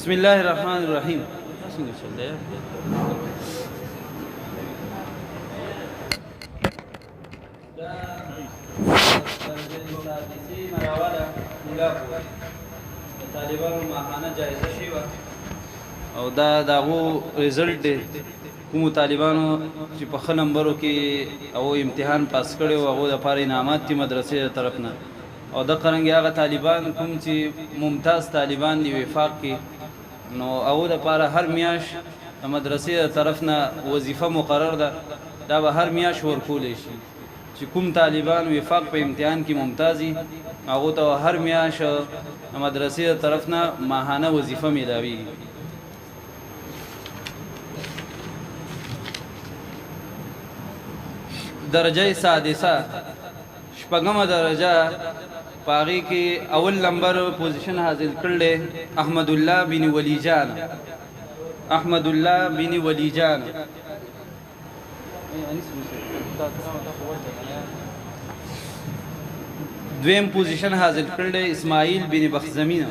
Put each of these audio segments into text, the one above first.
بسم الله الرحمن الرحیم. څنګه چل دی؟ طالبانو ماهانه جایزه شوی او دا دغه ریزلټ دی کوم طالبانو چې په ښه نمبرو کې او امتحان پاس کړي او هغه د لپاره انعامات دي مدرسې طرف نه او د قرنګي هغه طالبان کوم چې ممتاز طالبان دی وفاق کې نو هغه د لپاره هر میاش د مدرسې طرف نه وظیفه مقرر ده دا به هر میاش ورکول شي چې کوم طالبان وفاق په امتحان کې ممتازي هغه ته هر میاش د مدرسې طرف نه ماهانه وظیفه ملاويږي. درجه سادسه شپږمه درجه پاغي کې اول نمبر پوزیشن حاصل کړل احمد الله بن ولی جان. احمد الله بن ولی جان دویم پوزیشن حاصل کړل اسماعیل بن بخزمین.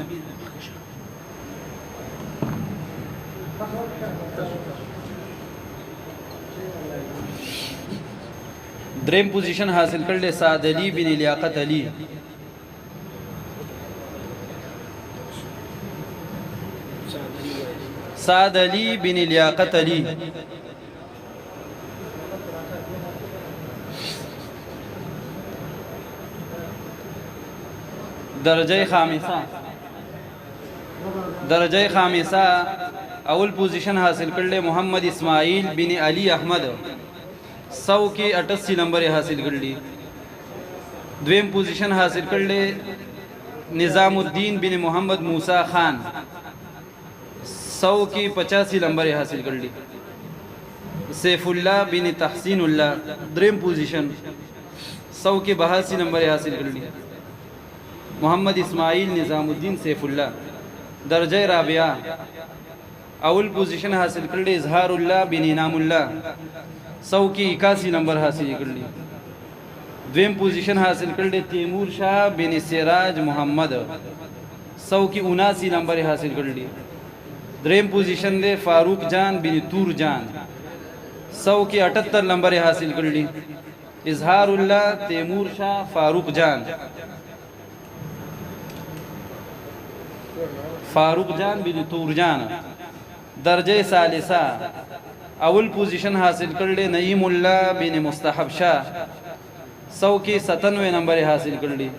دریم پوزیشن حاصل کړل سعد علی بن لیاقت علی. سعد علی بن لیاقت علی. درجه خامسه اول پوزیشن حاصل کړل محمد اسماعیل بن علی احمد 100 کې 88 نمبر حاصل کړلی. دویم پوزیشن حاصل کړل نظام الدین بن محمد موسی خان 100 کې 85 نمبر حاصل کړلی. سیف الله بن تحسین الله دریم پوزیشن 100 کې 82 نمبر حاصل کړلی. محمد اسماعیل نظام الدین سیف الله. درجه رابعه اول پوزیشن حاصل کړل اظهار الله بن انعام الله 100 کې 81 نمبر حاصل کړلی. دویم پوزیشن حاصل کړل تیمور شاه بن سراج محمد 100 کې 79 نمبر حاصل کړلی. دریم پوزیشن دے فاروق جان بن تور جان 100 کې 78 نمبر حاصل کړلی. اظهار الله تیمور شاه فاروق جان بن تور جان. درجه ثالثه اول پوزیشن حاصل کړل نعیم الله بن مستحب شاه 100 کې 97 نمبر حاصل کړلی.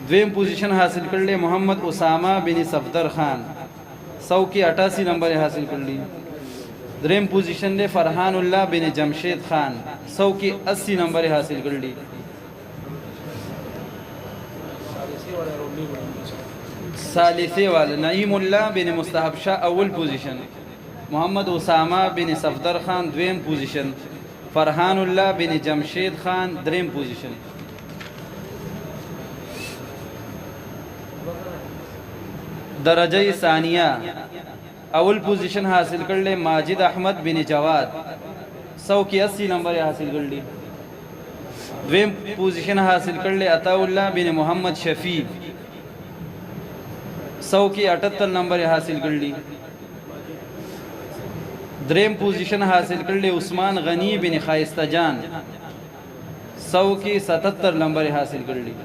دویم پوزیشن حاصل کړل محمد اسامه بن صفدر خان 100 کې 88 نمبر حاصل کړلی. دریم پوزیشن دے فرحان الله بن جمشید خان 100 کې 80 نمبر حاصل کړلی. ثالثه والا نعیم الله بن مستحب شاه اول پوزیشن. محمد اسامه بن صفدر خان دویم پوزیشن. فرحان الله بن جمشید خان دریم پوزیشن. درجه ثانیه اول پوزیشن حاصل کړل ماجد احمد بن جواد 100 کې 80 نمبر حاصل کړلی. دویم پوزیشن حاصل کړل عطا الله بن محمد شفیع 100 کې 78 نمبر حاصل کړلی. دریم پوزیشن حاصل کړل عثمان غنی بن خایسته جان 100 کې 77 نمبر حاصل کړلی.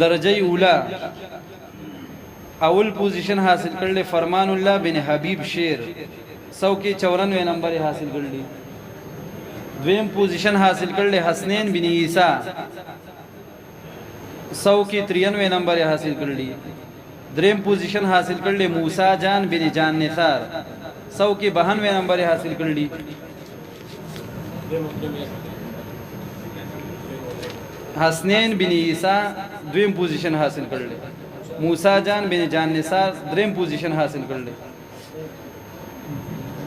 درجه اوله اول پوزیشن حاصل کړل فرمان الله بن حبیب شیر 100 کې 94 نمبر حاصل کړلی. دویم پوزیشن حاصل کړل حسنین بن عیسی 100 کې 93 نمبر حاصل کړلی. دریم پوزیشن حاصل کړل موسی جان بن جان نثار 100 کې 92 نمبر حاصل کړلی. حسنین بن عیسی دویم پوزیشن حاصل کړل. موسی جان بن جان نثار دریم پوزیشن حاصل کړل.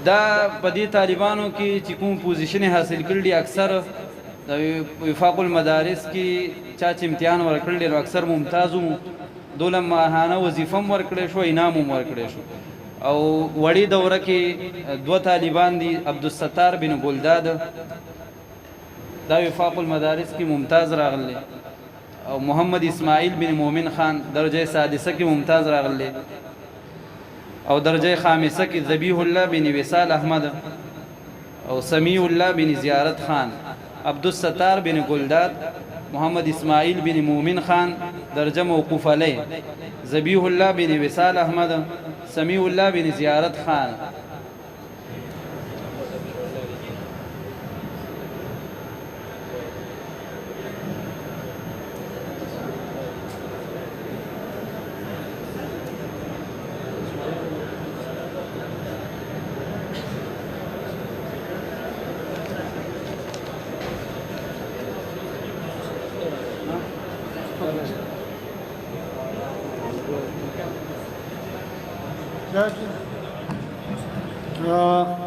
دا پدې طالبانو کې چې کوم پوزیشن حاصل کړل اکثر د وفاق المدارس کې چا چې امتحان ورکړل نو اکثر ممتازو دولم ماهانه وظیفه ورکړل شو انعام ورکړل شو. او وړي دوره کې دو طالبان دي عبدالستار بن بلداد دا وفاق المدارس کې ممتاز راغلي او محمد اسماعیل بن مومن خان درجه سادسه کې ممتاز راغلی او درجه خامسه کې ذبیح الله بن وصال احمد او سمیع الله بن زیارت خان عبدالستار بن گلداد محمد اسماعیل بن مومن خان درجه موقوف علیه ذبیح الله بن وصال احمد سمیع الله بن زیارت خان Yeah.